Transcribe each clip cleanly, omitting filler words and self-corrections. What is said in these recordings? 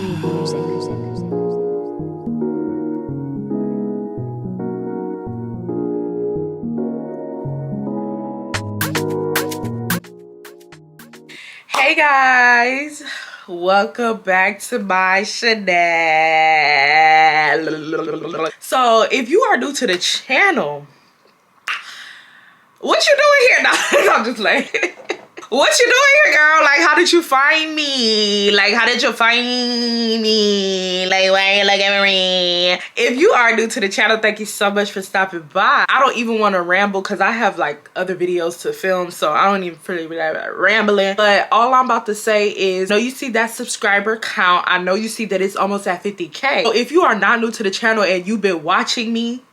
Hey guys, welcome back to my channel. So if you are new to the channel, what you doing here? No, I'm just like, what you doing here, girl? Like, how did you find me? Like, how did you find me? Like, why you looking at me? If you are new to the channel, thank you so much for stopping by. I don't even want to ramble because I have like other videos to film, so I don't even feel like rambling. But all I'm about to say is, I know you see that subscriber count. I know you see that it's almost at 50K. So if you are not new to the channel and you've been watching me,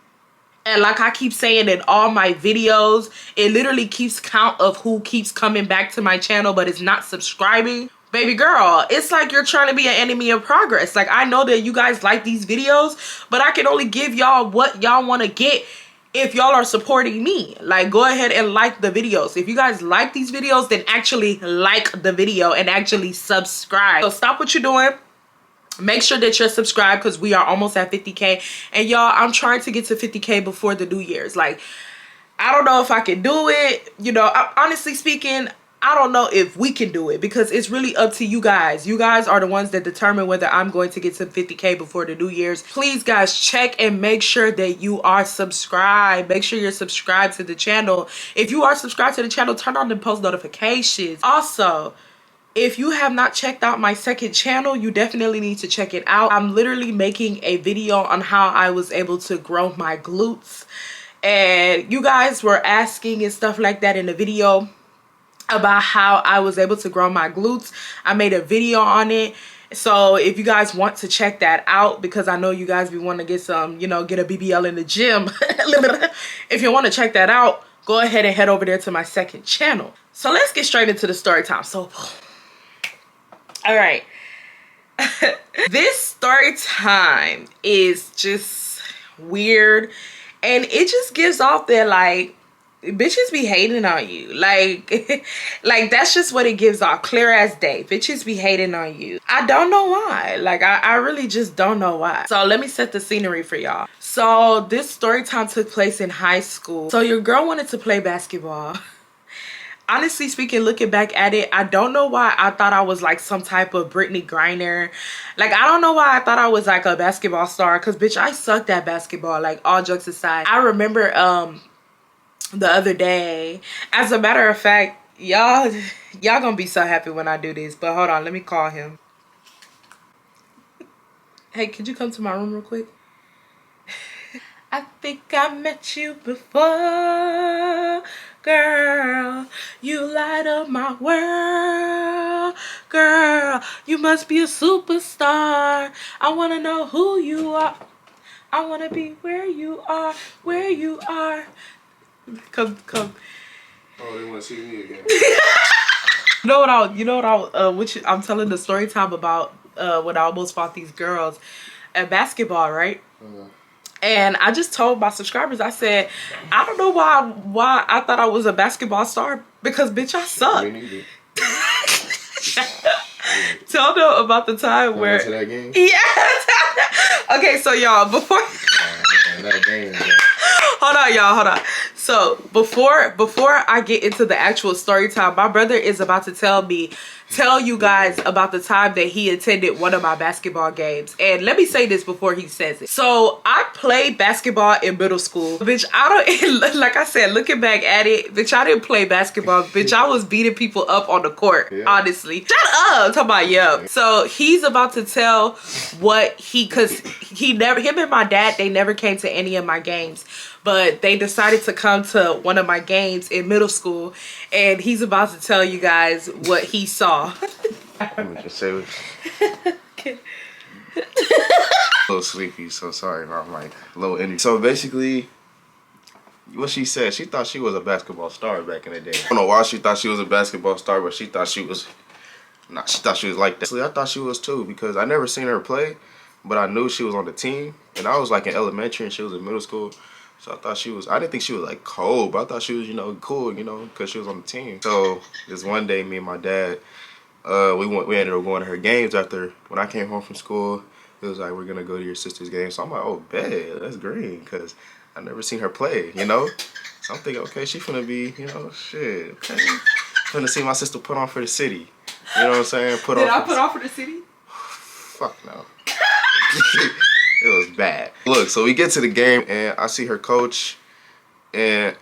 and like I keep saying in all my videos, it literally keeps count of who keeps coming back to my channel but is not subscribing. Baby girl, it's like you're trying to be an enemy of progress. Like, I know that you guys like these videos, but I can only give y'all what y'all want to get if y'all are supporting me. Like, go ahead and like the videos. If you guys like these videos, then actually like the video and actually subscribe. So stop what you're doing. Make sure that you're subscribed because we are almost at 50K. And y'all, I'm trying to get to 50K before the New Year's. Like, I don't know if I can do it. You know, honestly speaking, I don't know if we can do it because it's really up to you guys. You guys are the ones that determine whether I'm going to get to 50K before the New Year's. Please, guys, check and make sure that you are subscribed. Make sure you're subscribed to the channel. If you are subscribed to the channel, turn on the post notifications. Also, if you have not checked out my second channel, you definitely need to check it out. I'm literally making a video on how I was able to grow my glutes. And you guys were asking and stuff like that in the video about how I was able to grow my glutes. I made a video on it. So if you guys want to check that out, because I know you guys be wanting to get some, you know, get a BBL in the gym. If you want to check that out, go ahead and head over there to my second channel. So let's get straight into the story time. So, all right. This story time is just weird. And it just gives off that, like, bitches be hating on you. Like, like that's just what it gives off. Clear as day. Bitches be hating on you. I don't know why. Like, I really just don't know why. So let me set the scenery for y'all. So this story time took place in high school. So your girl wanted to play basketball. Honestly speaking, looking back at it, I don't know why I thought I was like some type of Brittany Griner. Like, I don't know why I thought I was like a basketball star. Because, bitch, I sucked at basketball. Like, all jokes aside. I remember the other day. As a matter of fact, y'all gonna be so happy when I do this. But hold on, let me call him. Hey, could you come to my room real quick? I think I met you before, girl. You light up my world, girl. You must be a superstar. I want to know who you are. I want to be where you are, where you are. Come. Oh, they want to see me again. I'm telling the story time about when I almost fought these girls at basketball, right? And I just told my subscribers, I said, I don't know why I thought I was a basketball star, because, bitch, I suck. Me neither. Tell them about the time where... To that game? Yeah. Okay, so y'all, before... That game, Hold on, y'all, hold on. So before I get into the actual story time, my brother is about to tell you guys about the time that he attended one of my basketball games. And let me say this before he says it. So I played basketball in middle school. Bitch, like I said, looking back at it, bitch, I didn't play basketball. Bitch, I was beating people up on the court, honestly. Shut up! I'm talking about, yeah. So he's about to tell what cause him and my dad, they never came to any of my games. But they decided to come to one of my games in middle school, and he's about to tell you guys what he saw. Let me just say Okay. a little sleepy, so sorry. I'm like a little energy. So basically, what she said, she thought she was a basketball star back in the day. I don't know why she thought she was a basketball star, but she thought she was. She thought she was like that. Actually, I thought she was too, because I never seen her play, but I knew she was on the team, and I was like in elementary and she was in middle school. So I thought she was, I didn't think she was like cold, but I thought she was, you know, cool, you know, because she was on the team. So this one day, me and my dad, We ended up going to her games after when I came home from school. It was like, we're gonna go to your sister's game. So I'm like, oh, bet, that's green, because I never seen her play, you know? So I'm thinking, okay, she finna be, you know, shit, okay. Finna see my sister put on for the city. You know what I'm saying? Did I put on for the city? Fuck no. It was bad. Look, so we get to the game, and I see her coach, and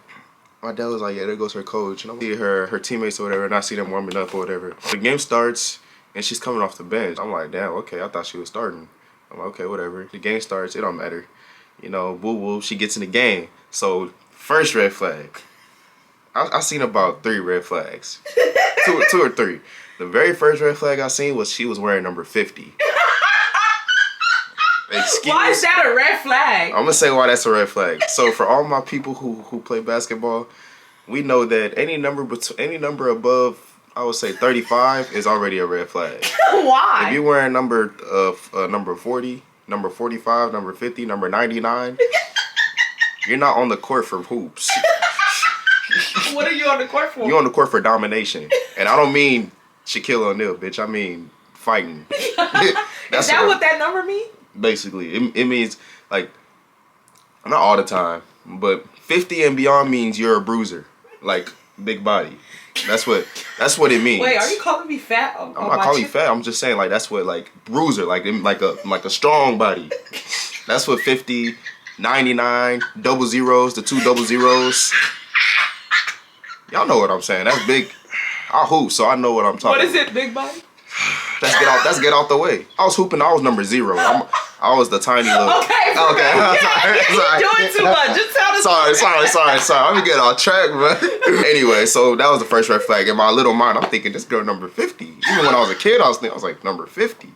my dad was like, yeah, there goes her coach. And I see her teammates or whatever, and I see them warming up or whatever. The game starts, and she's coming off the bench. I'm like, damn, okay, I thought she was starting. I'm like, okay, whatever. The game starts, it don't matter. You know, woo-woo, she gets in the game. So, first red flag. I seen about 3 red flags. two or three. The very first red flag I seen was she was wearing number 50. Why is that a red flag? I'm gonna say why that's a red flag. So for all my people who play basketball, we know that any number above, I would say 35 is already a red flag. Why? If you're wearing number 40, number 45, number 50, number 99, you're not on the court for hoops. What are you on the court for? You're on the court for domination, and I don't mean Shaquille O'Neal, bitch. I mean fighting. Is that what that number means? Basically, it means, like, not all the time, but 50 and beyond means you're a bruiser, like big body. That's what it means. Wait, are you calling me fat? I'm not calling you fat. I'm just saying, like, that's what, like, bruiser, like a strong body. That's what 50, 99, double zeros, the 2 double zeros. Y'all know what I'm saying. That's big. I hoop, so I know what I'm talking about. What is it, big body? Let's get out the way. I was hooping. I was number 0. I was the tiny little. Okay. You're doing too much. Just tell us. Sorry. I'm gonna get off track, bro. Anyway, so that was the first red flag. In my little mind, I'm thinking this girl number 50. Even when I was a kid, I was like number 50.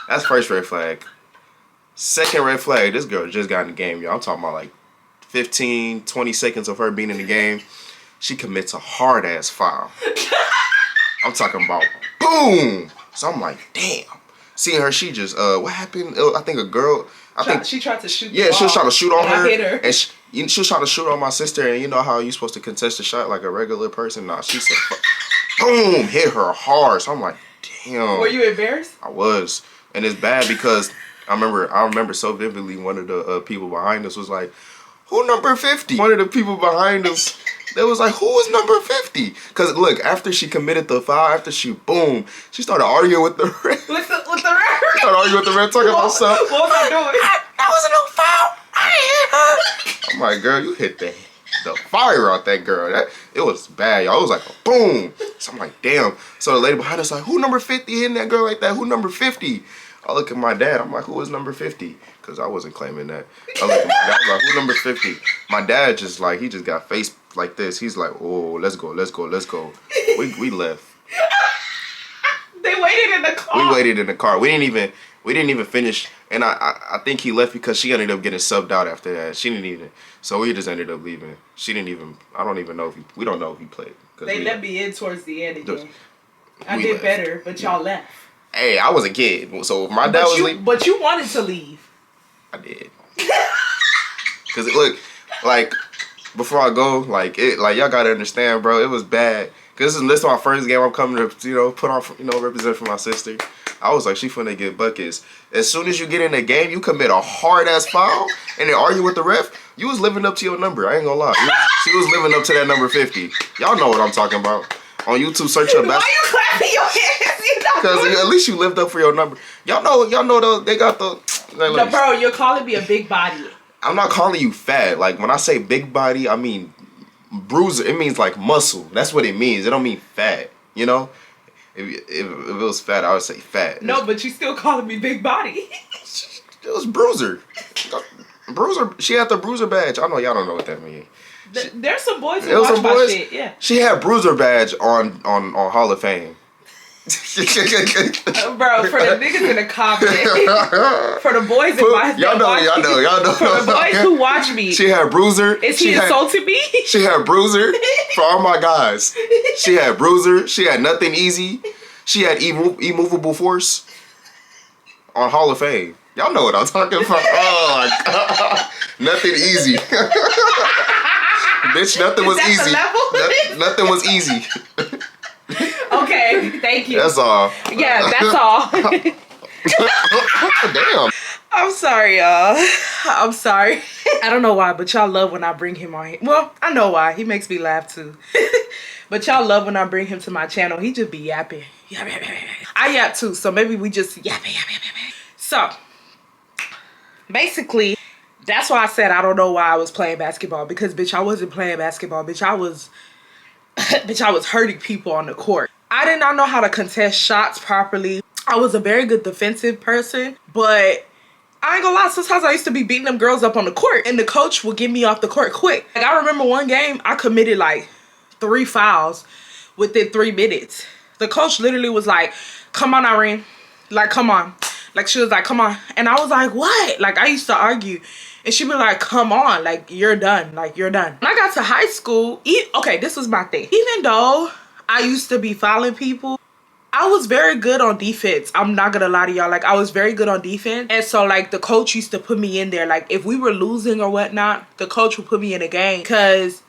That's first red flag. Second red flag. This girl just got in the game, y'all. I'm talking about like 15, 20 seconds of her being in the game. She commits a hard ass foul. I'm talking about boom. So I'm like, damn. Seeing her, she just what happened? I think a girl. She tried to shoot. Yeah, she was trying to shoot on her. I hit her. And she was trying to shoot on my sister. And you know how you supposed to contest a shot like a regular person? Nah, she said, boom, hit her hard. So I'm like, damn. Were you embarrassed? I was, and it's bad because I remember so vividly. One of the people behind us was like, who number 50? One of the people behind us. They was like, who was number 50? Because, look, after she committed the foul, after she started arguing with the ref. With the ref? She started arguing with the ref, talking about something. What was I doing? That wasn't no foul. I hit her. I'm like, girl, you hit the fire out that girl. It was bad, y'all. It was like a boom. So I'm like, damn. So the lady behind us like, who number 50 hitting that girl like that? Who number 50? I look at my dad. I'm like, who is number 50? Because I wasn't claiming that. I look at my dad. I'm like, who number 50? My dad just like, he just got face like this. He's like, oh, let's go. We left. They waited in the car. We waited in the car. We didn't even finish. And I think he left because she ended up getting subbed out after that. She didn't even. So we just ended up leaving. She didn't even. I don't even know we don't know if he played. They let me in towards the end again. I did left. better, but y'all left. Hey, I was a kid, so if my dad was leaving. But you wanted to leave. I did. Cause look, like before I go, like y'all gotta understand, bro. It was bad. Cause this is my first game. I'm coming to put on represent for my sister. I was like, she finna get buckets. As soon as you get in the game, you commit a hard ass foul and then argue with the ref. You was living up to your number. I ain't gonna lie. She was living up to that number 50. Y'all know what I'm talking about. On YouTube, search her best. Why you clapping your hands? Because at least you lived up for your number. Y'all know they got the. No, bro, you're calling me a big body. I'm not calling you fat. Like when I say big body, I mean bruiser. It means like muscle. That's what it means. It don't mean fat. You know, if it was fat, I would say fat. No, but you still calling me big body. It was bruiser. Bruiser. She had the bruiser badge. I know y'all don't know what that means. There's some boys who watch my shit. Yeah. She had bruiser badge on Hall of Fame. Bro, for the niggas in the comments, for the boys in my y'all know. For the boys who watch me, she had bruiser. Is he insulting me? She had bruiser. For all my guys, she had bruiser. She had nothing easy. She had immovable force on Hall of Fame. Y'all know what I'm talking about. Oh my god, nothing easy. Bitch, nothing was easy. Nothing was easy. Okay, Thank you. That's all. Yeah, that's all. Damn. I'm sorry, y'all. I'm sorry. I don't know why, but y'all love when I bring him on here. Well, I know why. He makes me laugh too. But y'all love when I bring him to my channel. He just be yapping. I yap too, so maybe we just yapping. So, basically, that's why I said I don't know why I was playing basketball. Because, bitch, I wasn't playing basketball. Bitch, I was hurting people on the court. I did not know how to contest shots properly. I was a very good defensive person, but I ain't gonna lie, sometimes I used to be beating them girls up on the court and the coach would get me off the court quick. Like, I remember one game, I committed like 3 fouls within 3 minutes. The coach literally was like, come on, Irene. Like, come on. Like, she was like, come on. And I was like, what? Like, I used to argue. And she'd be like, come on. Like, you're done. Like, you're done. When I got to high school, okay, this was my thing. Even though I used to be fouling people, I was very good on defense. I'm not gonna lie to y'all. Like, I was very good on defense. And so, like, the coach used to put me in there. Like, if we were losing or whatnot, the coach would put me in a game because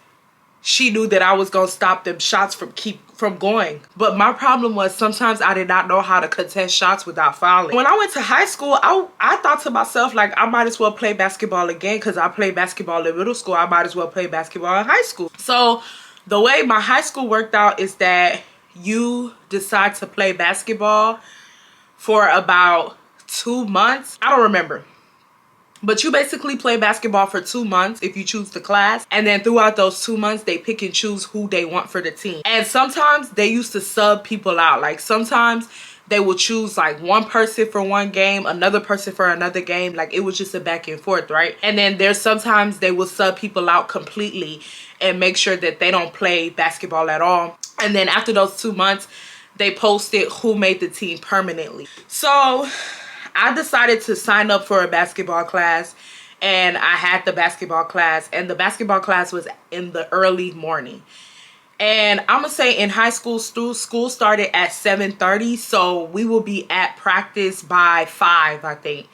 she knew that I was gonna stop them shots from going. But my problem was sometimes I did not know how to contest shots without fouling. When I went to high school, I thought to myself, like, I might as well play basketball again because I played basketball in middle school. I might as well play basketball in high school. So the way my high school worked out is that you decide to play basketball for about 2 months. I don't remember. But you basically play basketball for 2 months if you choose the class. And then throughout those 2 months, they pick and choose who they want for the team. And sometimes they used to sub people out. Like, sometimes they would choose like one person for one game, another person for another game. Like, it was just a back and forth, right? And then there's sometimes they will sub people out completely and make sure that they don't play basketball at all. And then after those 2 months, they posted who made the team permanently. So I decided to sign up for a basketball class, and I had the basketball class, and the basketball class was in the early morning. And I'm gonna say in high school, school started at 7:30, so we will be at practice by 5, I think.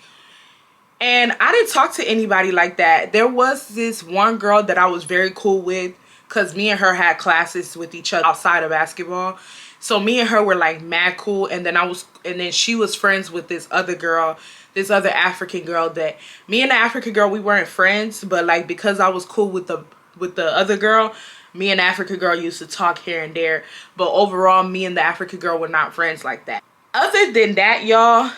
And I didn't talk to anybody like that. There was this one girl that I was very cool with because me and her had classes with each other outside of basketball. So me and her were like mad cool, and then she was friends with this other girl, this other African girl. That me and the African girl, we weren't friends, but like because I was cool with the other girl, me and the African girl used to talk here and there. But overall, me and the African girl were not friends like that. Other than that, y'all,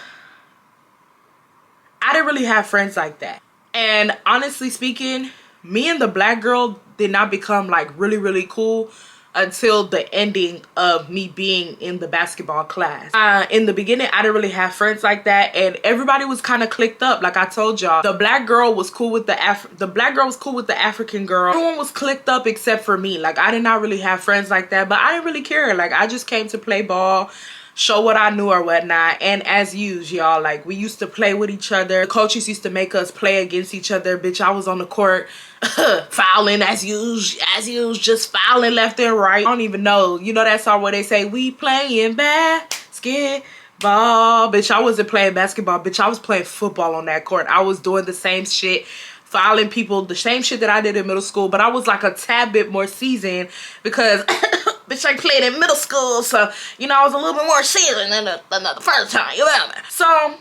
I didn't really have friends like that. And honestly speaking, me and the black girl did not become like really, really cool until the ending of me being in the basketball class. In the beginning, I didn't really have friends like that, and everybody was kind of clicked up. Like I told y'all, the black girl was cool with the African girl. Everyone was clicked up except for me. Like, I did not really have friends like that, but I didn't really care. Like, I just came to play ball, show what I knew or whatnot. And as usual, y'all, like, we used to play with each other. The coaches used to make us play against each other. Bitch, I was on the court fouling as usual, just fouling left and right. I don't even know. You know that song where they say, we playing basketball? Bitch, I wasn't playing basketball. Bitch, I was playing football on that court. I was doing the same shit, fouling people, the same shit that I did in middle school, but I was like a tad bit more seasoned because bitch, I played in middle school, so, you know, I was a little bit more seasoned than the first time, you know. So,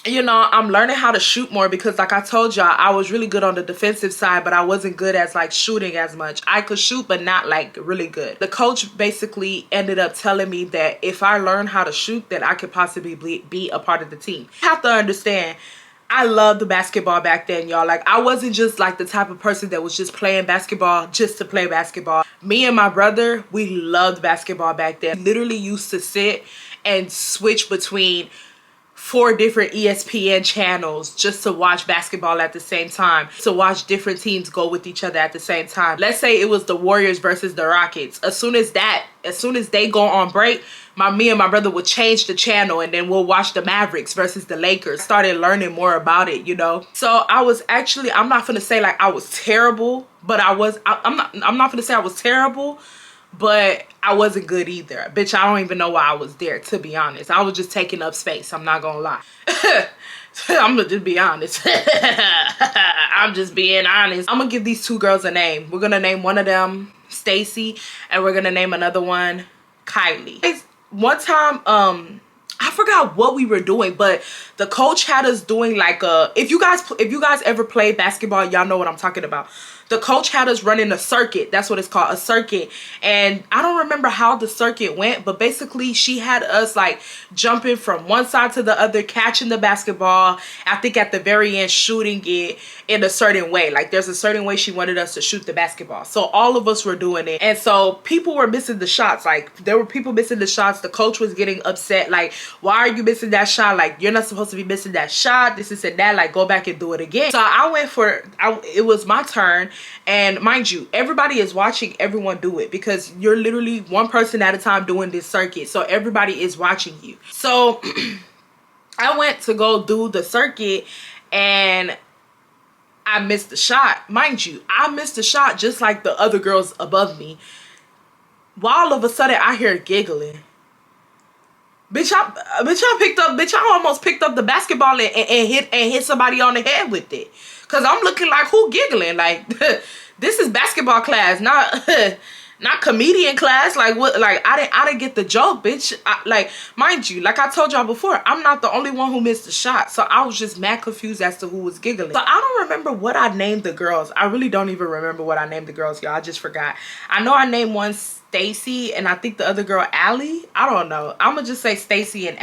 you know, I'm learning how to shoot more because, like I told y'all, I was really good on the defensive side, but I wasn't good as, like, shooting as much. I could shoot, but not, like, really good. The coach basically ended up telling me that if I learn how to shoot, that I could possibly be a part of the team. You have to understand, I loved the basketball back then, y'all. Like, I wasn't just like the type of person that was just playing basketball just to play basketball. Me and my brother, we loved basketball back then. We literally used to sit and switch between 4 different ESPN channels just to watch basketball at the same time, to watch different teams go with each other at the same time. Let's say it was the Warriors versus the Rockets. As soon as they go on break, me and my brother would change the channel, and then we'll watch the Mavericks versus the Lakers. Started learning more about it, you know. So I was actually, I'm not gonna say like I was terrible, but I'm not gonna say I was terrible, but I wasn't good either. Bitch, I don't even know why I was there, to be honest. I was just taking up space. I'm not gonna lie. I'm gonna just be honest. I'm just being honest. I'm gonna give these 2 girls a name. We're gonna name one of them Stacy, and we're gonna name another one Kylie. one time, I forgot what we were doing, but the coach had us doing like a, if you guys ever played basketball, y'all know what I'm talking about. The coach had us running a circuit. That's what it's called, a circuit. And I don't remember how the circuit went, but basically she had us like jumping from one side to the other, catching the basketball. I think at the very end, shooting it in a certain way. Like there's a certain way she wanted us to shoot the basketball. So all of us were doing it. And so people were missing the shots. Like there were people missing the shots. The coach was getting upset. Like, why are you missing that shot? Like, you're not supposed to be missing that shot. This and that. Like, go back and do it again. So I went for, it was my turn. And mind you, everybody is watching everyone do it because you're literally one person at a time doing this circuit. So everybody is watching you. So I went to go do the circuit and I missed the shot. Mind you, I missed the shot just like the other girls above me. While all of a sudden I hear giggling. Bitch, I almost picked up the basketball and hit somebody on the head with it. Cause I'm looking like, who giggling? Like, this is basketball class, not comedian class. Like what? Like I didn't get the joke, bitch. Like, mind you, like I told y'all before, I'm not the only one who missed the shot. So I was just mad confused as to who was giggling. So I don't remember what I named the girls. I really don't even remember what I named the girls, y'all. I just forgot. I know I named one Stacy and I think the other girl Allie. I don't know. I'm gonna just say Stacy and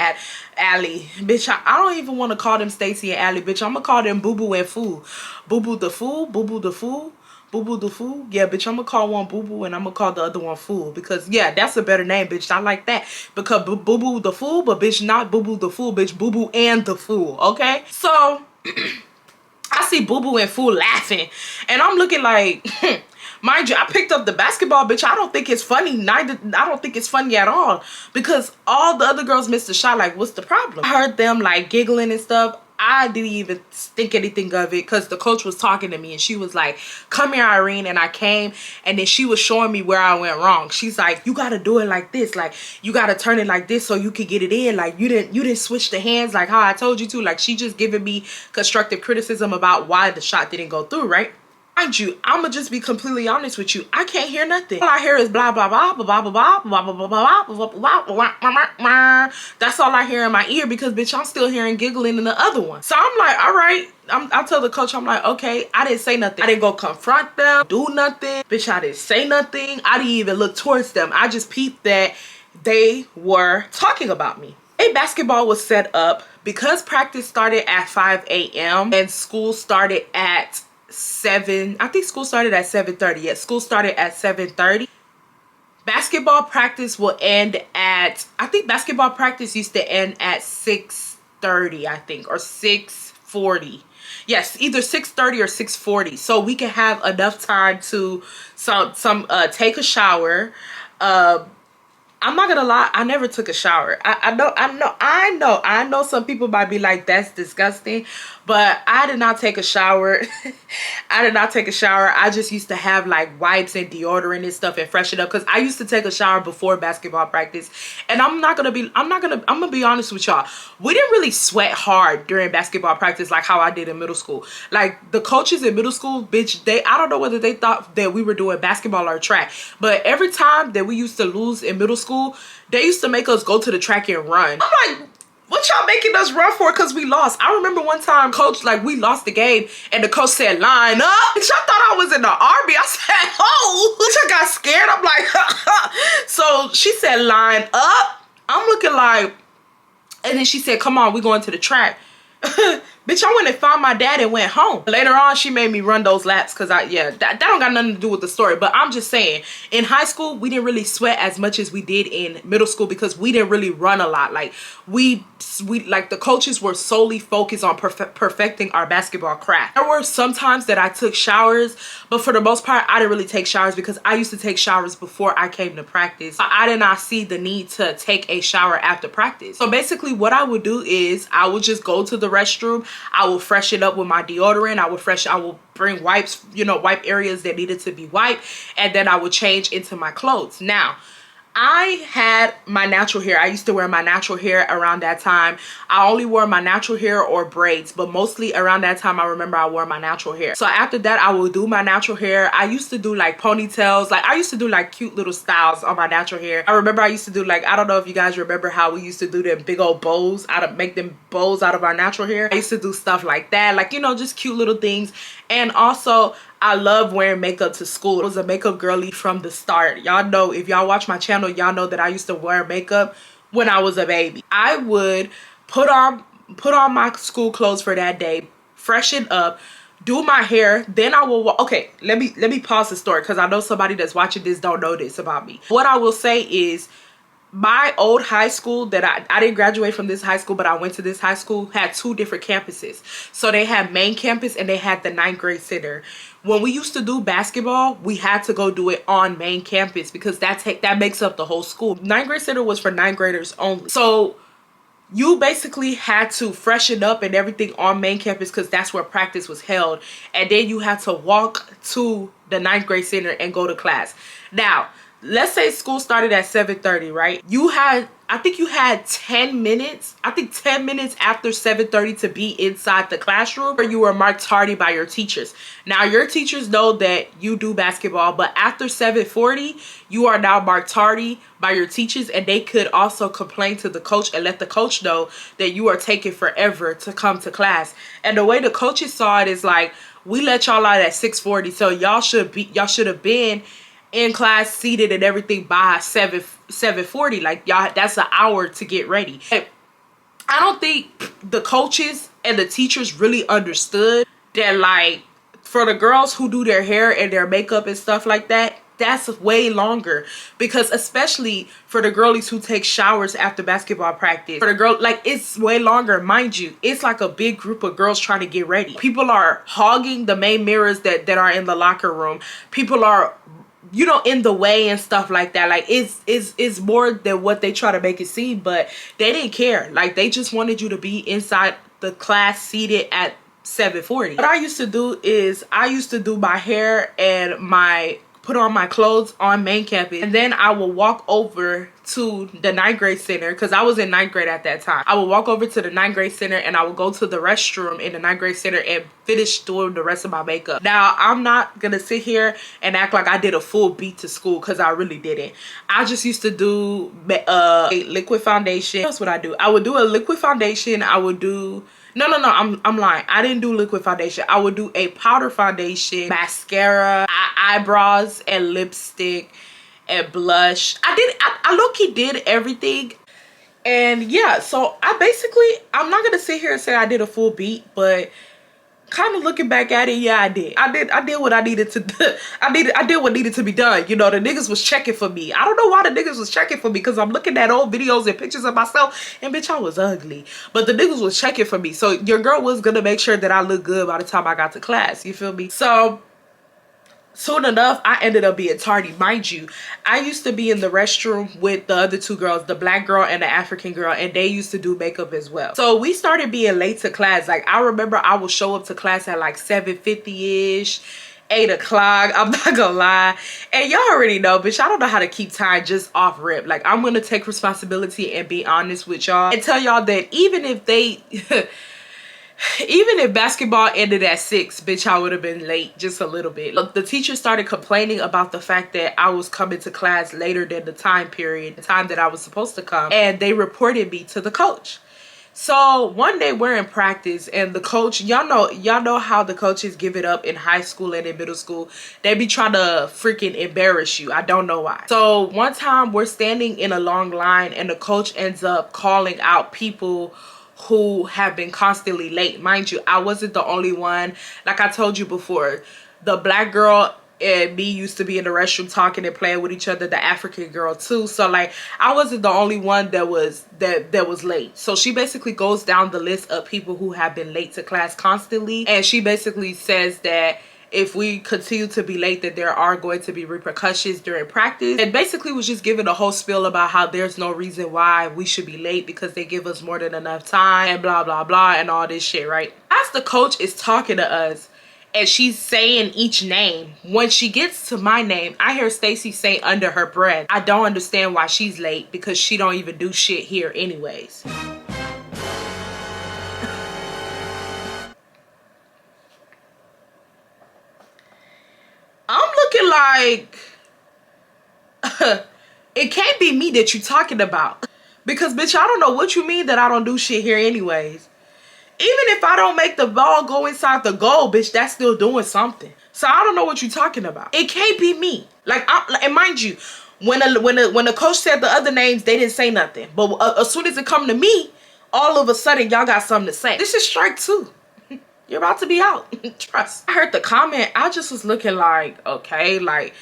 Allie. Bitch, I don't even want to call them Stacy and Allie, bitch. I'm gonna call them Boo Boo and Fool. Boo Boo the Fool, Boo Boo the Fool. Boo Boo the Fool. Yeah, bitch, I'm gonna call one Boo Boo and I'm gonna call the other one Fool. Because, yeah, that's a better name, bitch. I like that. Because Boo Boo the Fool, but bitch, not Boo Boo the Fool, bitch. Boo Boo and the Fool, okay? So, I see Boo Boo and Fool laughing. And I'm looking like, mind you, I picked up the basketball, bitch. I don't think it's funny. I don't think it's funny at all. Because all the other girls missed the shot. Like, what's the problem? I heard them, like, giggling and stuff. I didn't even think anything of it because the coach was talking to me and she was like, come here, Irene. And I came and then she was showing me where I went wrong. She's like, you got to do it like this. Like, you got to turn it like this so you can get it in. Like, you didn't switch the hands like how I told you to. Like, she just giving me constructive criticism about why the shot didn't go through, right? Mind you, I'ma just be completely honest with you. I can't hear nothing. All I hear is blah blah blah blah blah blah blah blah blah blah blah blah blah. That's all I hear in my ear because bitch, I'm still hearing giggling in the other one. So I'm like, all right. I tell the coach, I'm like, okay, I didn't say nothing. I didn't go confront them, do nothing. Bitch, I didn't say nothing. I didn't even look towards them. I just peeped that they were talking about me. A basketball was set up because practice started at 5 a.m. and school started at 7. I think school started at 7:30. Yeah, school started at 7:30. Basketball practice will end at, I think basketball practice used to end at 6:30, I think, or 6:40. Yes, either 6:30 or 6:40. So we can have enough time to take a shower. I'm not gonna lie, I never took a shower. I know some people might be like, that's disgusting, but I did not take a shower. I did not take a shower. I just used to have like wipes and deodorant and stuff and freshen up because I used to take a shower before basketball practice. And I'm gonna be honest with y'all. We didn't really sweat hard during basketball practice like how I did in middle school. Like the coaches in middle school, bitch, I don't know whether they thought that we were doing basketball or track, but every time that we used to lose in middle school, they used to make us go to the track and run. I'm like, what y'all making us run for? Because we lost. I remember one time, coach, like, we lost the game, and the coach said, line up. Bitch, I thought I was in the army. I said, oh. Bitch, I got scared. I'm like, so she said, line up. I'm looking like, and then she said, come on, we going to the track. Bitch, I went and found my dad and went home. Later on, she made me run those laps because that don't got nothing to do with the story. But I'm just saying, in high school, we didn't really sweat as much as we did in middle school because we didn't really run a lot. Like we like the coaches were solely focused on perfecting our basketball craft. There were some times that I took showers, but for the most part, I didn't really take showers because I used to take showers before I came to practice. I did not see the need to take a shower after practice. So basically what I would do is I would just go to the restroom. I will freshen up with my deodorant. I will bring wipes, wipe areas that needed to be wiped, and then I would change into my clothes. Now, I had my natural hair. I used to wear my natural hair around that time. I only wore my natural hair or braids, but mostly around that time I remember I wore my natural hair. So after that I would do my natural hair. I used to do like ponytails. Like I used to do like cute little styles on my natural hair. I remember I used to do like, I don't know if you guys remember how we used to do them big old bows, make them bows out of our natural hair. I used to do stuff like that, like, you know, just cute little things. And also I love wearing makeup to school. I was a makeup girly from the start. Y'all know, if y'all watch my channel, y'all know that I used to wear makeup when I was a baby. I would put on my school clothes for that day, freshen up, do my hair, then I will okay, let me pause the story because I know somebody that's watching this don't know this about me. What I will say is, my old high school that I didn't graduate from this high school, but I went to this high school, had 2 different campuses. So they had main campus and they had the 9th grade center. When we used to do basketball, we had to go do it on main campus because that makes up the whole school. 9th grade center was for 9th graders only. So you basically had to freshen up and everything on main campus because that's where practice was held. And then you had to walk to the 9th grade center and go to class. Now, let's say school started at 7:30, right? I think you had 10 minutes. I think 10 minutes after 7:30 to be inside the classroom, or you were marked tardy by your teachers. Now, your teachers know that you do basketball, but after 7:40, you are now marked tardy by your teachers, and they could also complain to the coach and let the coach know that you are taking forever to come to class. And the way the coaches saw it is like, we let y'all out at 6:40, so y'all should have been in class seated and everything by 7:40. Like, y'all, that's an hour to get ready. I don't think the coaches and the teachers really understood that, like, for the girls who do their hair and their makeup and stuff like that, that's way longer. Because especially for the girlies who take showers after basketball practice, for the girl, like, it's way longer. Mind you, it's like a big group of girls trying to get ready. People are hogging the main mirrors that are in the locker room. People are, you know, in the way and stuff like that. Like, it's more than what they try to make it seem, but they didn't care. Like, they just wanted you to be inside the class seated at 7:40. What I used to do is I used to do my hair and put on my clothes on main campus, and then I will walk over to the 9th grade center because I was in 9th grade at that time. I would walk over to the 9th grade center and I would go to the restroom in the 9th grade center and finish doing the rest of my makeup. Now, I'm not gonna sit here and act like I did a full beat to school because I really didn't. I just used to do a liquid foundation. That's what I do. I would do a liquid foundation. I would do no, I'm lying. I didn't do liquid foundation. I would do a powder foundation, mascara, eyebrows, and lipstick, and blush. I low-key did everything. And yeah, so I'm not gonna sit here and say I did a full beat, but kind of looking back at it, yeah, I did what I needed to do. I did what needed to be done. You know, the niggas was checking for me. I don't know why the niggas was checking for me, because I'm looking at old videos and pictures of myself, and bitch, I was ugly. But the niggas was checking for me. So your girl was gonna make sure that I looked good by the time I got to class. You feel me? So soon enough, I ended up being tardy. Mind you, I used to be in the restroom with the other 2 girls, the black girl and the African girl, and they used to do makeup as well. So we started being late to class. Like, I remember I would show up to class at like 7:50-ish, 8 o'clock. I'm not gonna lie. And y'all already know, bitch, I don't know how to keep time just off rip. Like, I'm gonna take responsibility and be honest with y'all and tell y'all that even if basketball ended at 6, bitch, I would have been late just a little bit. Look, the teacher started complaining about the fact that I was coming to class later than the time period, the time that I was supposed to come, and they reported me to the coach. So one day we're in practice, and the coach, y'all know how the coaches give it up in high school and in middle school. They be trying to freaking embarrass you. I don't know why. So one time we're standing in a long line, and the coach ends up calling out people who have been constantly late. Mind you, I wasn't the only one. Like I told you before, the black girl and me used to be in the restroom talking and playing with each other, the African girl too. So like, I wasn't the only one that was late. So she basically goes down the list of people who have been late to class constantly, and she basically says that if we continue to be late, that there are going to be repercussions during practice. And basically was just giving a whole spiel about how there's no reason why we should be late because they give us more than enough time and blah blah blah and all this shit, right? As the coach is talking to us, and she's saying each name. When she gets to my name, I hear Stacy say under her breath, I don't understand why she's late because she don't even do shit here anyways. I'm looking like, it can't be me that you talking about. Because, bitch, I don't know what you mean that I don't do shit here anyways. Even if I don't make the ball go inside the goal, bitch, that's still doing something. So I don't know what you're talking about. It can't be me. Like, and mind you, when the coach said the other names, they didn't say nothing. But as soon as it come to me, all of a sudden, y'all got something to say. This is strike 2. You're about to be out. Trust. I heard the comment. I just was looking like, okay, like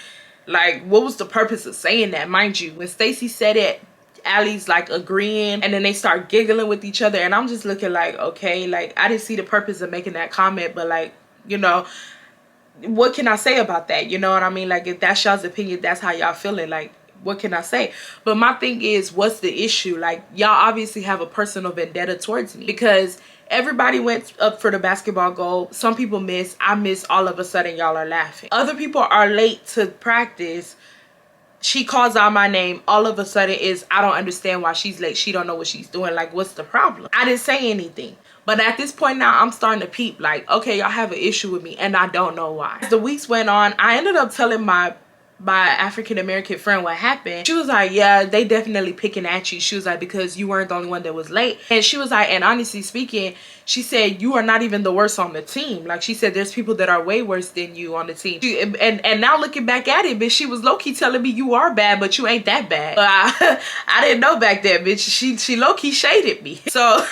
what was the purpose of saying that? Mind you, when Stacy said it, Allie's like agreeing, and then they start giggling with each other, and I'm just looking like, okay, like I didn't see the purpose of making that comment, but like, you know, what can I say about that? You know what I mean? Like, if that's y'all's opinion, that's how y'all feeling, like, what can I say? But my thing is, what's the issue? Like, y'all obviously have a personal vendetta towards me because everybody went up for the basketball goal. Some people missed. I missed. All of a sudden, y'all are laughing. Other people are late to practice. She calls out my name. All of a sudden is, I don't understand why she's late. She don't know what she's doing. Like, what's the problem? I didn't say anything. But at this point now, I'm starting to peep like, okay, y'all have an issue with me and I don't know why. As the weeks went on, I ended up telling my African-American friend what happened. She was like, yeah, they definitely picking at you. She was like, because you weren't the only one that was late. And she was like, and honestly speaking, she said, you are not even the worst on the team. Like, she said, there's people that are way worse than you on the team. And now looking back at it, bitch, she was low-key telling me you are bad, but you ain't that bad. But I didn't know back then, bitch. She low-key shaded me. So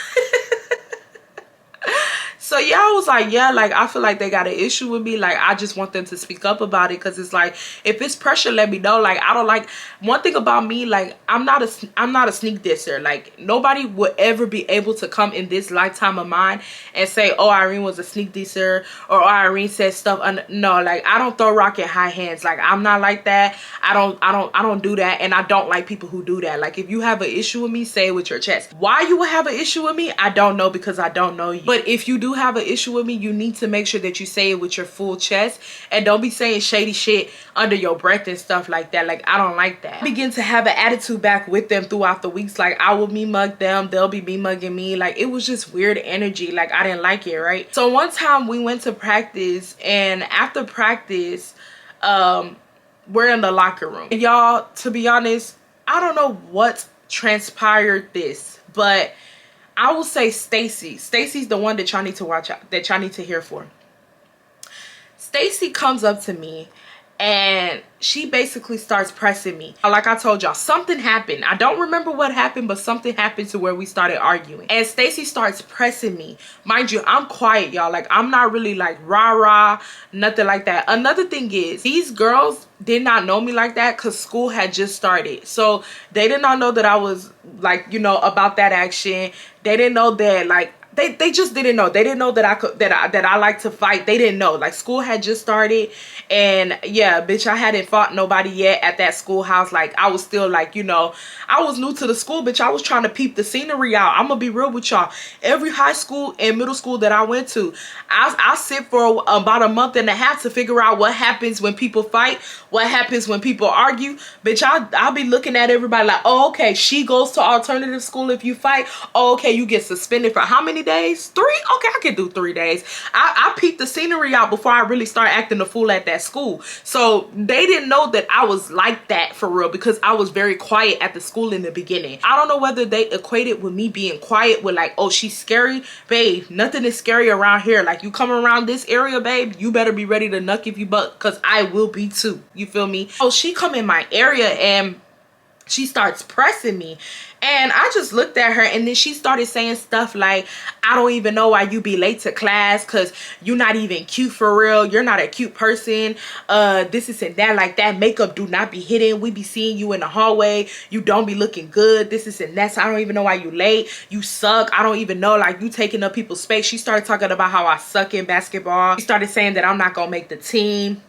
yeah, I was like, yeah, like I feel like they got an issue with me. Like, I just want them to speak up about it, because it's like, if it's pressure, let me know. Like, I don't like, one thing about me, like, I'm not a sneak disser. Like, nobody would ever be able to come in this lifetime of mine and say, oh, Irene was a sneak disser, or oh, Irene said stuff. No, like, I don't throw rock in high hands. Like, I'm not like that. I don't do that, and I don't like people who do that. Like, if you have an issue with me, say it with your chest. Why you would have an issue with me, I don't know, because I don't know you. But if you do have an issue with me, you need to make sure that you say it with your full chest, and don't be saying shady shit under your breath and stuff like that. Like, I don't like that. I begin to have an attitude back with them throughout the weeks. Like, I will me mug them, they'll be me mugging me. Like, it was just weird energy. Like, I didn't like it, right? So one time we went to practice, and after practice, we're in the locker room. And y'all, to be honest, I don't know what transpired this, but I will say Stacy's the one that y'all need to watch out, that y'all need to hear for. Stacy comes up to me and she basically starts pressing me. Like I told y'all, something happened. I don't remember what happened, but something happened to where we started arguing. And Stacy starts pressing me. Mind you, I'm quiet, y'all. Like, I'm not really like rah-rah, nothing like that. Another thing is, these girls did not know me like that because school had just started. So they did not know that I was like, you know, about that action. They didn't know that, like, they just didn't know. They didn't know that I like to fight. They didn't know. Like, school had just started, and yeah, bitch, I hadn't fought nobody yet at that schoolhouse. Like, I was still like, you know, I was new to the school, bitch. I was trying to peep the scenery out. I'm gonna be real with y'all. Every high school and middle school that I went to, I sit for about a month and a half to figure out what happens when people fight, what happens when people argue. Bitch, I'll be looking at everybody like, oh, okay, she goes to alternative school if you fight. Oh, okay, you get suspended for how many days? 3? Okay, I can do 3 days. I peeped the scenery out before I really start acting a fool at that school. So they didn't know that I was like that for real, because I was very quiet at the school in the beginning. I don't know whether they equated with me being quiet with like, oh, she's scary. Babe, nothing is scary around here. Like, you come around this area, babe, you better be ready to knuck if you buck, because I will be too. You feel me? Oh, she come in my area and she starts pressing me, and I just looked at her, and then she started saying stuff like, I don't even know why you be late to class, because you're not even cute for real. You're not a cute person. This is and that, like, that makeup do not be hidden. We be seeing you in the hallway. You don't be looking good. This is and that. So I don't even know why you late. You suck. I don't even know, like, you taking up people's space. She started talking about how I suck in basketball. She started saying that I'm not gonna make the team.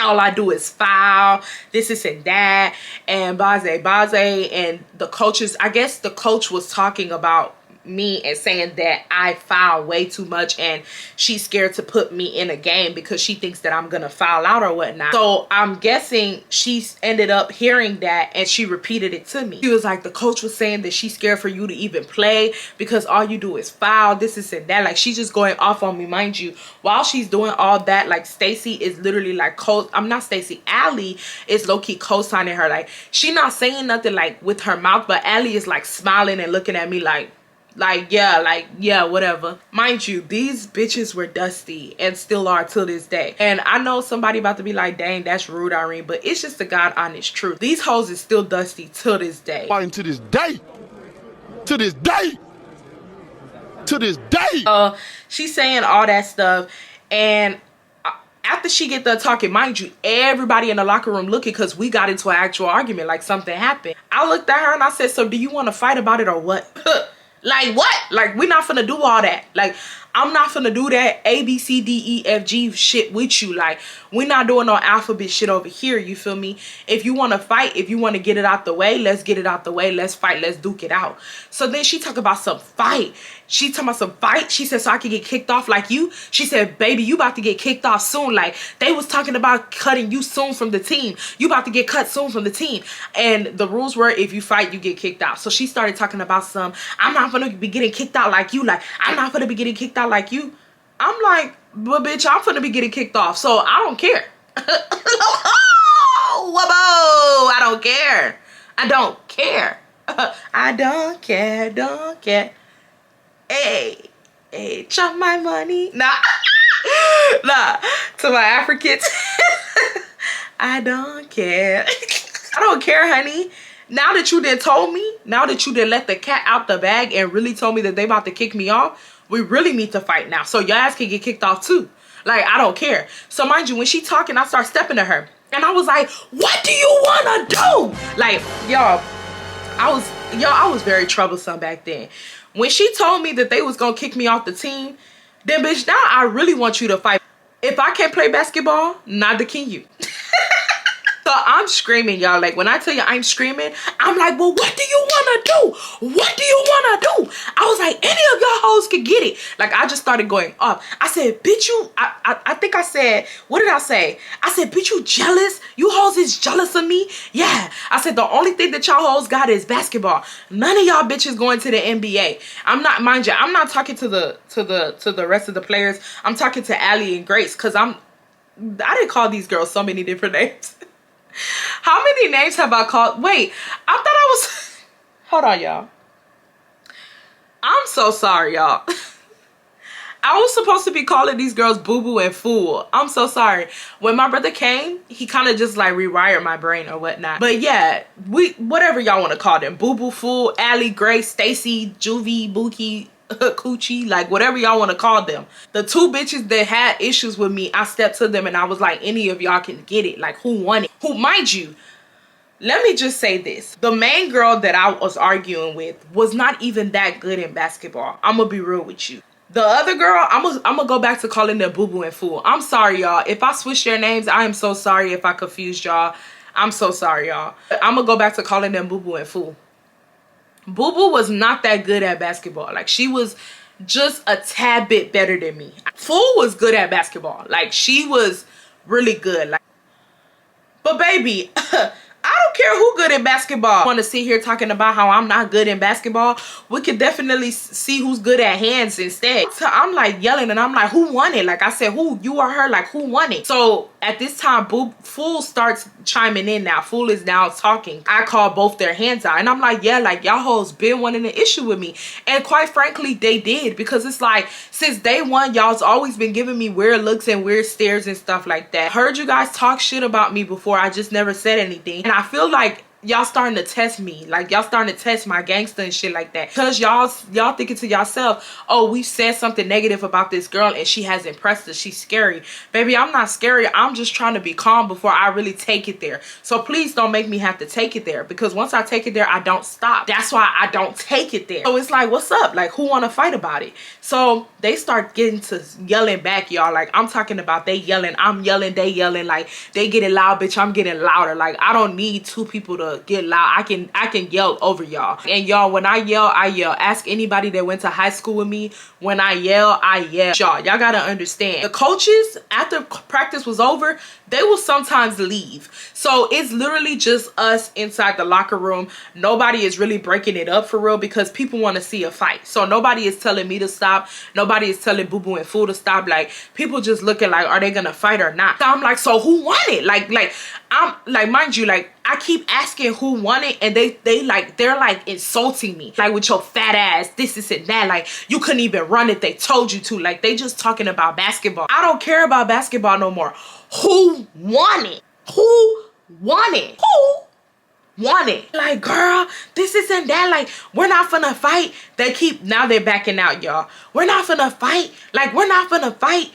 All I do is foul, this is and that, and baze. And the coaches, I guess the coach was talking about me and saying that I foul way too much and she's scared to put me in a game because she thinks that I'm gonna foul out or whatnot. So I'm guessing she ended up hearing that and she repeated it to me. She was like, the coach was saying that she's scared for you to even play because all you do is foul, this and that. Like, she's just going off on me. Mind you, while she's doing all that, like, Stacy is literally like I'm not Stacy, Allie is low-key co-signing her. Like, she not saying nothing like with her mouth, but Allie is like smiling and looking at me like yeah, whatever. Mind you, these bitches were dusty and still are till this day. And I know somebody about to be like, dang, that's rude, Irene, but it's just the God honest truth. These hoes is still dusty till this day. Fighting to this day. To this day. To this day. She's saying all that stuff, and after she get done talking, mind you, everybody in the locker room looking because we got into an actual argument, like something happened. I looked at her and I said, so do you want to fight about it or what? Like, what? Like, we're not finna do all that. Like, I'm not finna do that A, B, C, D, E, F, G shit with you. Like, we're not doing no alphabet shit over here, you feel me? If you want to fight, if you want to get it out the way, let's get it out the way. Let's fight. Let's duke it out. So then she talk about some fight. She talking about some fight. She said, so I can get kicked off like you? She said, baby, you about to get kicked off soon. Like, they was talking about cutting you soon from the team. You about to get cut soon from the team. And the rules were, if you fight, you get kicked out. So she started talking about some, I'm not gonna be getting kicked out like you. Like, I'm not gonna be getting kicked out like you. I'm like, but bitch, I'm gonna be getting kicked off. So I don't care. Whoa, I don't care. I don't care. I don't care. Hey, chop my money. Nah. To my Africans. I don't care. I don't care, honey. Now that you done told me, now that you done let the cat out the bag and really told me that they about to kick me off, we really need to fight now. So your ass can get kicked off too. Like, I don't care. So mind you, when she talking, I start stepping to her. And I was like, what do you want to do? Like, y'all, I was very troublesome back then. When she told me that they was going to kick me off the team, then bitch, now I really want you to fight. If I can't play basketball, neither can you. So I'm screaming, y'all. Like, when I tell you I'm screaming, I'm like, well, what do you want to do? What do you want to do? I was like, any of y'all hoes could get it. Like, I just started going off. I said, bitch, I think I said, what did I say? I said, bitch, you jealous? You hoes is jealous of me? Yeah. I said, the only thing that y'all hoes got is basketball. None of y'all bitches going to the NBA. I'm not, mind you, I'm not talking to the rest of the players. I'm talking to Allie and Grace, because I didn't call these girls so many different names. How many names have I called? Wait, I thought I was... Hold on, y'all. I'm so sorry, y'all. I was supposed to be calling these girls boo-boo and fool. I'm so sorry. When my brother came, he kind of just like rewired my brain or whatnot. But yeah, whatever y'all want to call them. Boo-boo, fool, Allie, Grace, Stacy, Juvie, Bookie, Coochie, like whatever y'all want to call them. The two bitches that had issues with me, I stepped to them and I was like, any of y'all can get it. Like, who won it? Who, mind you, let me just say this. The main girl that I was arguing with was not even that good in basketball. I'm gonna be real with you. The other girl, I'm gonna go back to calling them boo-boo and fool. I'm sorry, y'all. If I switched their names, I am so sorry if I confused y'all. I'm so sorry, y'all. I'm gonna go back to calling them boo-boo and fool. Boo-boo was not that good at basketball. Like, she was just a tad bit better than me. Fool was good at basketball. Like, she was really good. Like, but baby, I don't care who good at basketball. I want to sit here talking about how I'm not good in basketball. We could definitely see who's good at hands instead. So I'm like yelling and I'm like, who won it? Like I said, who, you or her? Like, who won it? So at this time, Fool starts chiming in now. Fool is now talking. I call both their hands out. And I'm like, yeah, like y'all hoes been wanting an issue with me. And quite frankly, they did. Because it's like, since day one, y'all's always been giving me weird looks and weird stares and stuff like that. Heard you guys talk shit about me before. I just never said anything. And I feel like y'all starting to test me. Like, y'all starting to test my gangster and shit like that. Because y'all thinking to yourself, oh, we said something negative about this girl and she has impressed us. She's scary. Baby, I'm not scary. I'm just trying to be calm before I really take it there. So please don't make me have to take it there. Because once I take it there, I don't stop. That's why I don't take it there. So it's like, what's up? Like, who want to fight about it? So they start getting to yelling back, y'all. Like, I'm talking about they yelling. I'm yelling. They yelling. Like, they getting loud, bitch. I'm getting louder. Like, I don't need two people to to get loud. I can yell over y'all. And y'all, when I yell, I yell. Ask anybody that went to high school with me. When I yell, I yell. Y'all gotta understand. The coaches, after practice was over, they will sometimes leave. So it's literally just us inside the locker room. Nobody is really breaking it up for real because people want to see a fight. So nobody is telling me to stop. Nobody is telling Boo Boo and Fool to stop. Like, people just looking like, are they gonna fight or not? So I'm like, so who won it? Like I'm like, mind you, like, I keep asking who won it, and they're like insulting me, like, with your fat ass, this and that, like, you couldn't even run it, they told you to. Like, they just talking about basketball. I don't care about basketball no more. Who won it? Who won it? Who won it? Like, girl, this and that, like, we're not finna fight. Now they're backing out, y'all. We're not finna fight. Like, we're not finna fight.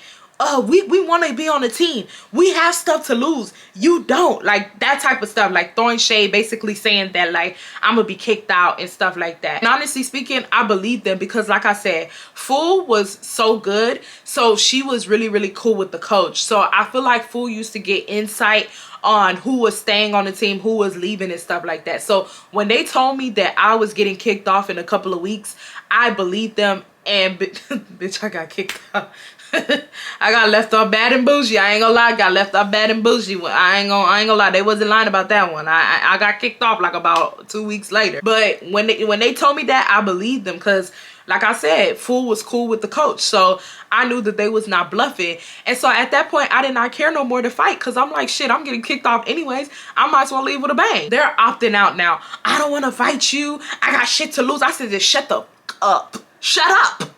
We want to be on the team. We have stuff to lose. You don't. Like, that type of stuff. Like, throwing shade, basically saying that, like, I'm gonna be kicked out and stuff like that. And honestly speaking, I believe them because, like I said, Fool was so good. So she was really, really cool with the coach. So I feel like Fool used to get insight on who was staying on the team, who was leaving and stuff like that. So when they told me that I was getting kicked off in a couple of weeks, I believed them. And bitch, I got kicked out. I got left off bad and bougie. I ain't gonna lie, I got left off bad and bougie. I ain't gonna lie, they wasn't lying about that one. I got kicked off like about 2 weeks later. But when they told me that, I believed them because, like I said, Fool was cool with the coach. So I knew that they was not bluffing. And so at that point, I did not care no more to fight because I'm like, shit, I'm getting kicked off anyways. I might as well leave with a bang. They're opting out now. I don't want to fight you. I got shit to lose. I said, just shut the up. Shut up.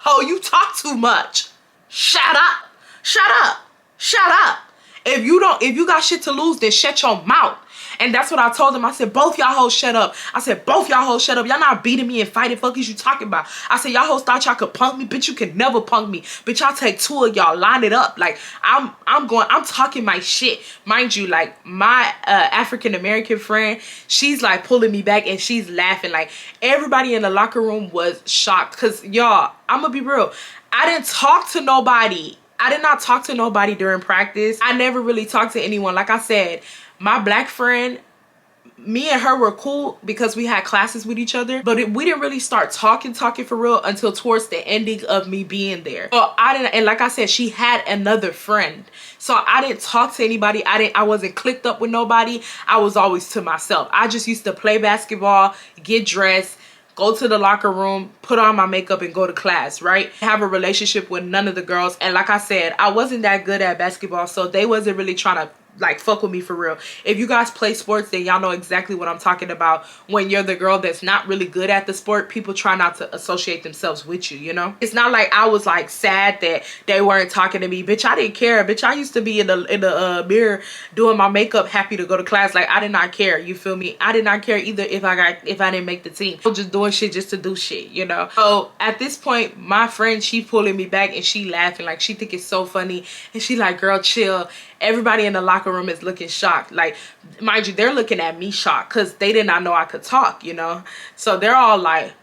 Oh, you talk too much. Shut up. Shut up. Shut up. If you got shit to lose, then shut your mouth. And that's what I told them. I said, both y'all hoes shut up. I said, both y'all hoes shut up. Y'all not beating me and fighting. Fuck is you talking about? I said, y'all hoes thought y'all could punk me. Bitch, you can never punk me. Bitch, I'll take two of y'all, line it up. Like, I'm talking my shit. Mind you, like, my African-American friend, she's like pulling me back and she's laughing. Like, everybody in the locker room was shocked. Cause y'all, I'm gonna be real. I didn't talk to nobody. I did not talk to nobody during practice. I never really talked to anyone. Like I said, my black friend, me and her were cool because we had classes with each other, but we didn't really start talking for real until towards the ending of me being there. So I didn't, and like I said, she had another friend. So I didn't talk to anybody. I wasn't clicked up with nobody. I was always to myself. I just used to play basketball, get dressed, go to the locker room, put on my makeup and go to class, right? Have a relationship with none of the girls. And like I said, I wasn't that good at basketball, so they wasn't really trying to like fuck with me for real. If you guys play sports, then y'all know exactly what I'm talking about. When you're the girl that's not really good at the sport, people try not to associate themselves with you, you know? It's not like I was like sad that they weren't talking to me. Bitch, I didn't care. Bitch, I used to be in the mirror doing my makeup, happy to go to class. Like, I did not care, you feel me? I did not care either if I didn't make the team. I was just doing shit just to do shit, you know? So at this point, my friend, she pulling me back and she laughing. Like, she think it's so funny. And she like, girl, chill. Everybody in the locker room is looking shocked. Like, mind you, they're looking at me shocked because they did not know I could talk, you know? So they're all like,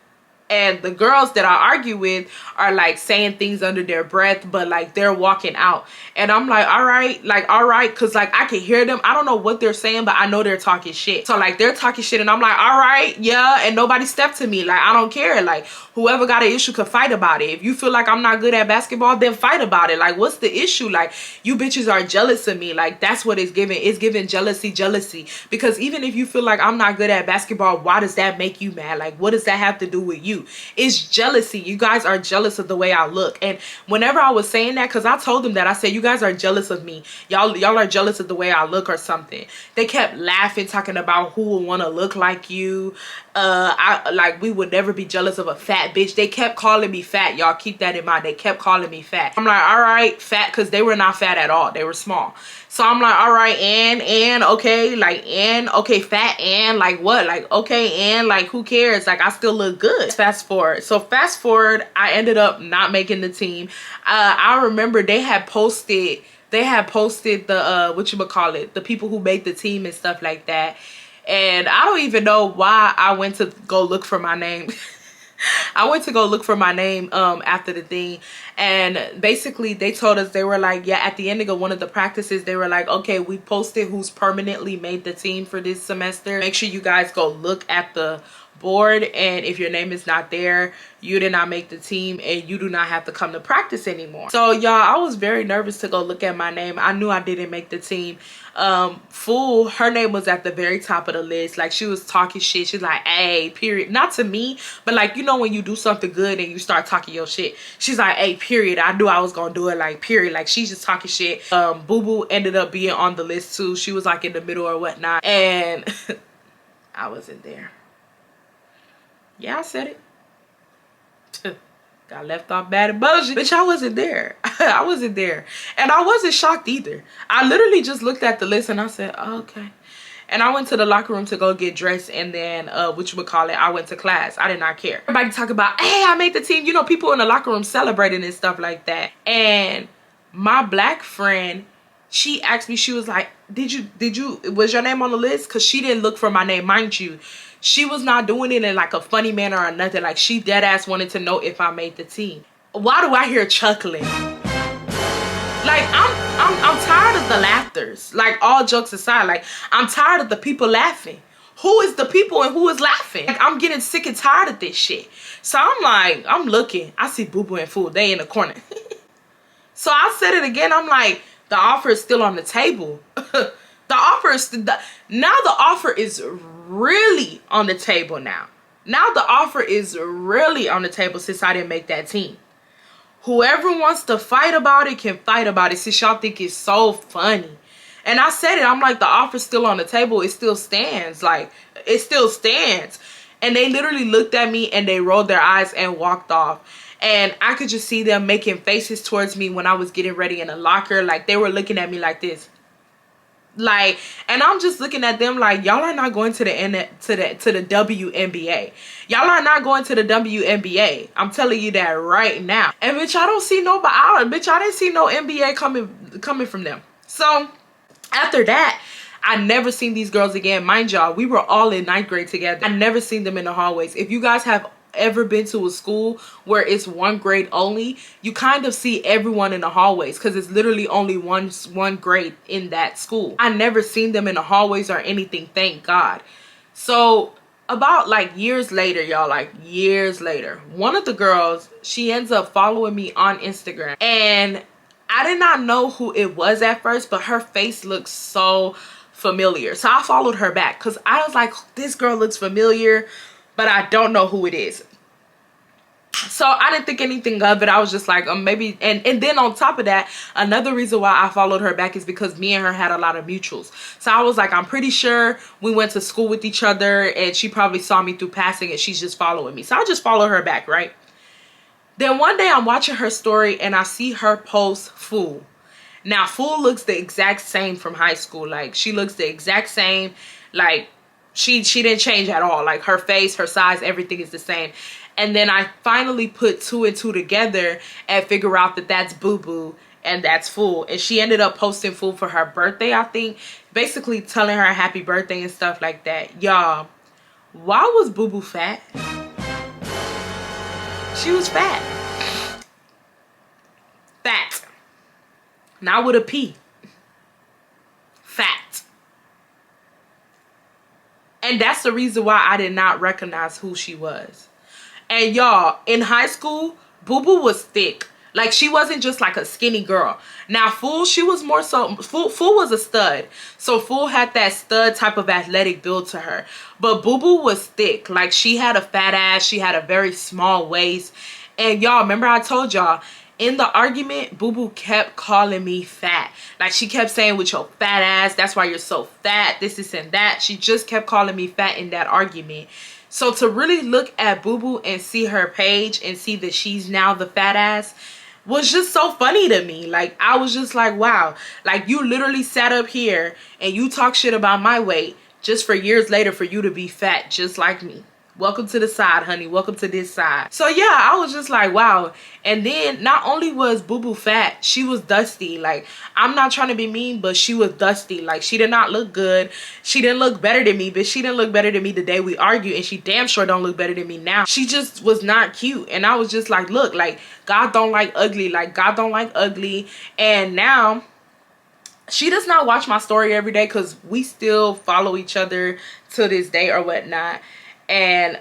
and the girls that I argue with are like saying things under their breath, but like they're walking out. And I'm like, all right, because like I can hear them. I don't know what they're saying, but I know they're talking shit. So like they're talking shit and I'm like, all right, yeah. And nobody stepped to me. Like, I don't care. Like, whoever got an issue could fight about it. If you feel like I'm not good at basketball, then fight about it. Like, what's the issue? Like, you bitches are jealous of me. Like, that's what it's giving. It's giving jealousy. Because even if you feel like I'm not good at basketball, why does that make you mad? Like, what does that have to do with you? It's jealousy. You guys are jealous of the way I look. And whenever I was saying that, because I told them that, I said, you guys are jealous of me. Y'all are jealous of the way I look or something. They kept laughing, talking about who would want to look like you. Like, we would never be jealous of a fat bitch. They kept calling me fat. Y'all keep that in mind. They kept calling me fat. I'm like, all right, fat, because they were not fat at all. They were small. So I'm like, all right, and okay, like, and okay, fat, and like what? Like, okay, and like, who cares? Like, I still look good. Fast forward. So fast forward, I ended up not making the team. I remember they had posted the whatchamacallit, the people who made the team and stuff like that. And I don't even know why I went to go look for my name. I went to go look for my name after the thing, and basically they told us, they were like, yeah, at the ending of one of the practices, they were like, okay, we posted who's permanently made the team for this semester. Make sure you guys go look at the board, and if your name is not there, you did not make the team and you do not have to come to practice anymore. So y'all, I was very nervous to go look at my name. I knew I didn't make the team. Fool, her name was at the very top of the list. Like, she was talking shit. She's like, hey, period. Not to me, but like, you know, when you do something good and you start talking your shit, she's like, hey, period. I knew I was gonna do it, like, period. Like, she's just talking shit. Boo Boo ended up being on the list too. She was like in the middle or whatnot, and I wasn't there. Yeah, I said it. Got left off bad and bullshit. Bitch, I wasn't there. I wasn't there. And I wasn't shocked either. I literally just looked at the list and I said, oh, okay. And I went to the locker room to go get dressed, and then, whatchamacallit, I went to class. I did not care. Everybody talk about, hey, I made the team. You know, people in the locker room celebrating and stuff like that. And my black friend, she asked me, she was like, was your name on the list? Because she didn't look for my name, mind you. She was not doing it in like a funny manner or nothing. Like, she dead ass wanted to know if I made the team. Why do I hear chuckling? Like, I'm tired of the laughters. Like, all jokes aside, like, I'm tired of the people laughing. Who is the people and who is laughing? Like, I'm getting sick and tired of this shit. So I'm like, I'm looking. I see Boo Boo and Fool. They in the corner. So I said it again. I'm like, the offer is still on the table. The offer is now the offer is really on the table now. Now the offer is really on the table since I didn't make that team. Whoever wants to fight about it can fight about it, since y'all think it's so funny. And I said it, I'm like, the offer's still on the table. It still stands. Like, it still stands. And they literally looked at me and they rolled their eyes and walked off. And I could just see them making faces towards me when I was getting ready in the locker. Like, they were looking at me like this. Like, and I'm just looking at them like, y'all are not going to the WNBA. Y'all are not going to the WNBA. I'm telling you that right now. And bitch, I don't see nobody. Bitch, I didn't see no NBA coming from them. So after that, I never seen these girls again. Mind y'all, we were all in 9th grade together. I never seen them in the hallways. If you guys have ever been to a school where it's 1 grade only, you kind of see everyone in the hallways because it's literally only one grade in that school. I never seen them in the hallways or anything, thank God. So about like years later, y'all, like years later, one of the girls, she ends up following me on Instagram, and I did not know who it was at first, but her face looks so familiar. So I followed her back because I was like, this girl looks familiar, but I don't know who it is. So I didn't think anything of it. I was just like, maybe. And then on top of that, another reason why I followed her back is because me and her had a lot of mutuals. So I was like, I'm pretty sure we went to school with each other, and she probably saw me through passing and she's just following me. So I just follow her back, right? Then one day I'm watching her story and I see her post Fool. Now, Fool looks the exact same from high school. Like, she looks the exact same. Like, she didn't change at all. Like, her face, her size, everything is the same. And then I finally put 2 and 2 together and figure out that that's Boo Boo and that's Fool. And she ended up posting Fool for her birthday, I think. Basically telling her happy birthday and stuff like that. Y'all, why was Boo Boo fat? She was fat. Fat. Not with a P. Fat. And that's the reason why I did not recognize who she was. And y'all, in high school, Boo Boo was thick. Like, she wasn't just like a skinny girl. Now, Fool, she was more so, Fool was a stud. So Fool had that stud type of athletic build to her. But Boo Boo was thick. Like, she had a fat ass. She had a very small waist. And y'all, remember I told y'all, in the argument, Boo Boo kept calling me fat. Like, she kept saying, with your fat ass, that's why you're so fat, this and that. She just kept calling me fat in that argument. So to really look at Boo Boo and see her page and see that she's now the fat ass was just so funny to me. Like, I was just like, wow. Like, you literally sat up here and you talk shit about my weight just for years later for you to be fat just like me. Welcome to the side, honey. Welcome to this side. So yeah, I was just like, wow. And then not only was Boo Boo fat, she was dusty. Like, I'm not trying to be mean, but she was dusty. Like, she did not look good. She didn't look better than me, but she didn't look better than me the day we argued, and she damn sure don't look better than me now. She just was not cute. And I was just like, look, like, God don't like ugly. Like, God don't like ugly. And now she does not watch my story every day because we still follow each other to this day or whatnot. And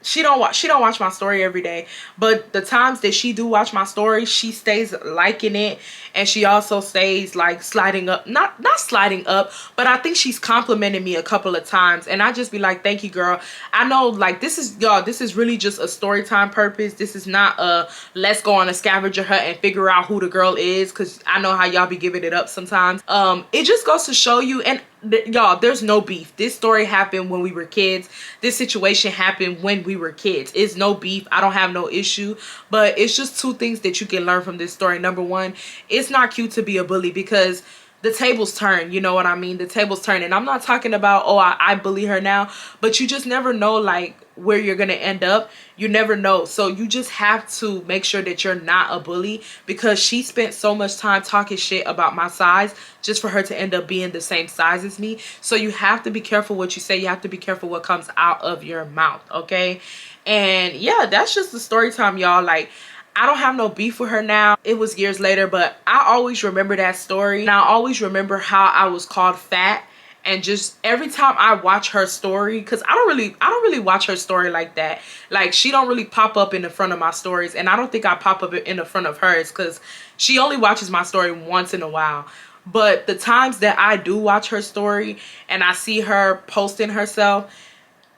she don't watch my story every day, but the times that she do watch my story, she stays liking it, and she also stays like sliding up, not sliding up, but I think she's complimented me a couple of times, and I just be like, thank you, girl. I know, like, this is, y'all, this is really just a story time purpose. This is not a let's go on a scavenger hunt and figure out who the girl is, because I know how y'all be giving it up sometimes. It just goes to show you, and y'all, there's no beef. This story happened when we were kids. This situation happened when we were kids. It's no beef. I don't have no issue, but it's just two things that you can learn from this story. Number one, it's not cute to be a bully, because the tables turn, you know what I mean? The tables turn. And I'm not talking about, oh, I bully her now, but you just never know, like, where you're gonna end up. You never know. So you just have to make sure that you're not a bully, because she spent so much time talking shit about my size just for her to end up being the same size as me. So you have to be careful what you say. You have to be careful what comes out of your mouth, okay? And yeah, that's just the story time, y'all. Like, I don't have no beef with her now. It was years later, but I always remember that story. And I always remember how I was called fat. And just every time I watch her story, because I don't really watch her story like that. Like, she don't really pop up in the front of my stories, and I don't think I pop up in the front of hers, because she only watches my story once in a while. But the times that I do watch her story and I see her posting herself,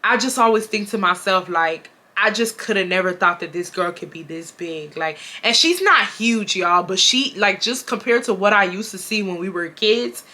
I just always think to myself, like, I just could have never thought that this girl could be this big. Like, and she's not huge, y'all, but she, like, just compared to what I used to see when we were kids,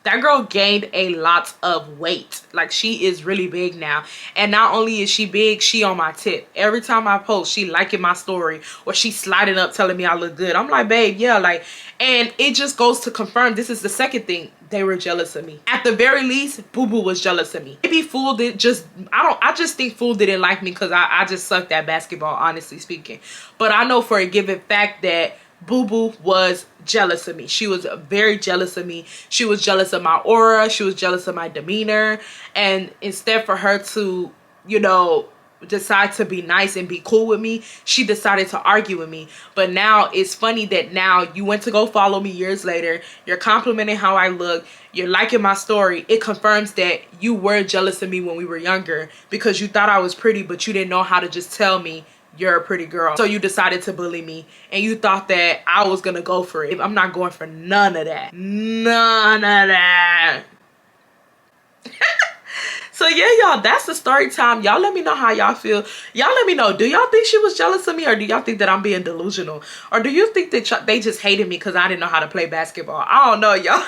that girl gained a lot of weight. Like, she is really big now. And not only is she big, she on my tip. Every time I post, she liking my story, or she sliding up telling me I look good. I'm like, babe, yeah, like, and it just goes to confirm, this is the second thing. They were jealous of me. At the very least, Boo Boo was jealous of me. Maybe Fool did just, I just think Fool didn't like me because I just sucked at basketball, honestly speaking. But I know for a given fact that Boo Boo was jealous of me. She was very jealous of me. She was jealous of my aura. She was jealous of my demeanor. And instead for her to, you know, decide to be nice and be cool with me, she decided to argue with me. But now it's funny that now you went to go follow me years later. You're complimenting how I look. You're liking my story. It confirms that you were jealous of me when we were younger, because you thought I was pretty, but you didn't know how to just tell me you're a pretty girl. So you decided to bully me, and you thought that I was gonna go for it. I'm not going for none of that. None of that. So yeah, y'all, that's the story time. Y'all let me know how y'all feel. Y'all let me know, do y'all think she was jealous of me, or do y'all think that I'm being delusional? Or do you think that they just hated me because I didn't know how to play basketball? I don't know, y'all.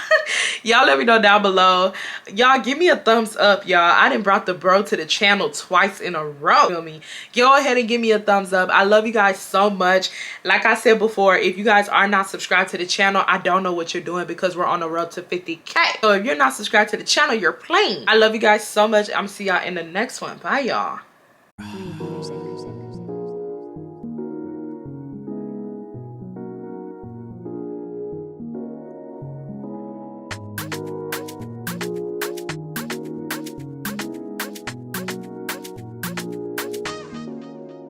Y'all let me know down below. Y'all give me a thumbs up, y'all. I done brought the bro to the channel twice in a row. Feel me? Go ahead and give me a thumbs up. I love you guys so much. Like I said before, if you guys are not subscribed to the channel, I don't know what you're doing, because we're on the road to 50K. So if you're not subscribed to the channel, you're playing. I love you guys so much. I'm see y'all in the next one. Bye, y'all.